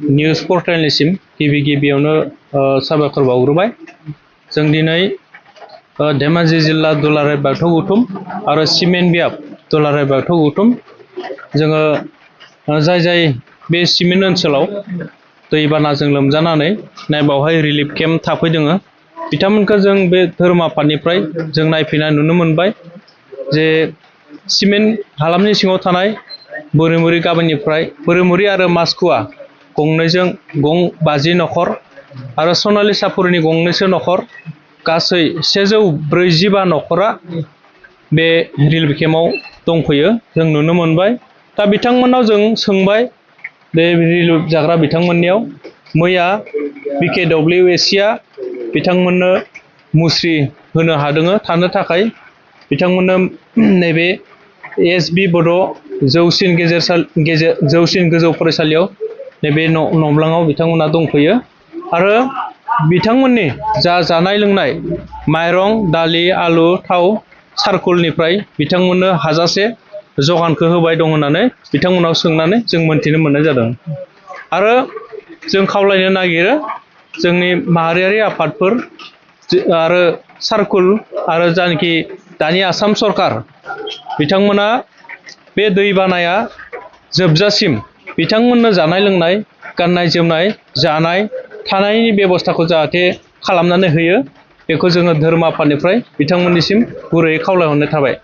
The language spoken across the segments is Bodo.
निउज पर्टेलनिसिम गिबियावनो साबायखर बावग्रोबाय। जों दिनै धेमाजि जिल्ला दुलाराय बाथौ गौथुम आरो सिमेन्ट बियाब दुलाराय बाथौ गौथुम जोङो जाय बे सिमेन्ट ओनसोलाव दैबानाजों लोमजानानै बावहाय रिलिफ केम्प थाफैदों बिथांमोनखौ जों बे धोरोम आफादनिफ्राय जों नायफैना नुनो मोनबाय जे सिमेन्ट हालामनि सिङाव थानाय बोरिमुरि गामिनिफ्राय बोरिमुरि आरो मासखुवा गंनैजों गं 50 नखर आरो सनालि सापुरनि गंनैसो नखर गासै 145 नखरा बे रिलिफ केम्पआव दंफैयो जों नुनो मोनबाय। दा बिथांमोनाव जों सोंबाय बे रिलिफ जाग्रा बिथांमोननियाव मैया BKWSC आ बिथांमोननो मुस्रि होनो हादों थानो थाखाय बिथांमोननो नैबे SB बड' जौसिन गोजौ फरायसालियाव नैबे नब्लाङाव बिथांमोना दंफैयो आरो बिथांमोननि जानाय लोंनाय माइरं दालि आलु थाव सार्कलनिफ्राय बिथांमोननो हाजासे जगानखौ होबाय दं होननानै बिथांमोनाव सोंनानै जों मोनथिनो मोननाय जादों। आरो जों खावलायनो नागिरो जोंनि माहारियारि आफादफोर आरो सार्कल आरो जानाखि दानि आसाम सरकार बिथांमोना बे दैबानाया जोबजासिम बिथांमोननो जानाय लोंनाय गाननाय जोमनाय जानाय थानायनि बेबस्थाखौ जाहाथे खालामनानै होयो बेखौ जोङो धोरोम आफादनिफ्राय बिथांमोननिसिम गुरैयै खावलायहरनाय थाबाय।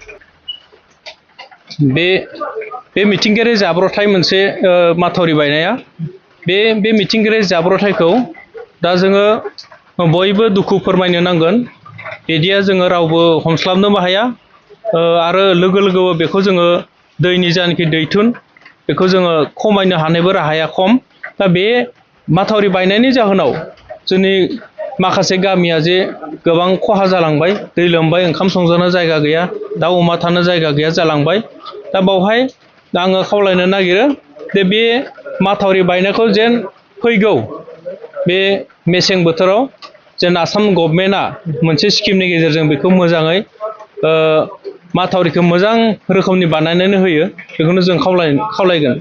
बे मिथिंगायारि जाब्रबथाय मोनसे माथावरि बायनाया बे मिथिंगायारि जाब्रबथायखौ दा जोङो बयबो दुखु फोरमायनो नांगोन। बिदिया जोङो रावबो हमस्लाबनोबो हाया आरो लोगो बेखौ जोङो दैनि जानाखि दैथुन बेखौ जोङो खमायनो हानायबो राहाया खम। दा बे माथावरि बायनायनि जाहोनाव जोंनि माखासे गामिया जे गोबां खहा जालांबाय दै लोमबाय ओंखाम संजानो जायगा गैया दाउ अमा थानो जायगा गैया जालांबाय। दा बावहाय आङो खावलायनो नागिरो जे बे माथावरि बायनायखौ जेन फैगौ बे मेसें बोथोराव जेन आसाम गभर्नमेन्टआ मोनसे स्किमनि गेजेरजों बेखौ मोजाङै माथावरिखौ मोजां रोखोमनि बानायनानै होयो बेखौनो जों खावलायगोन।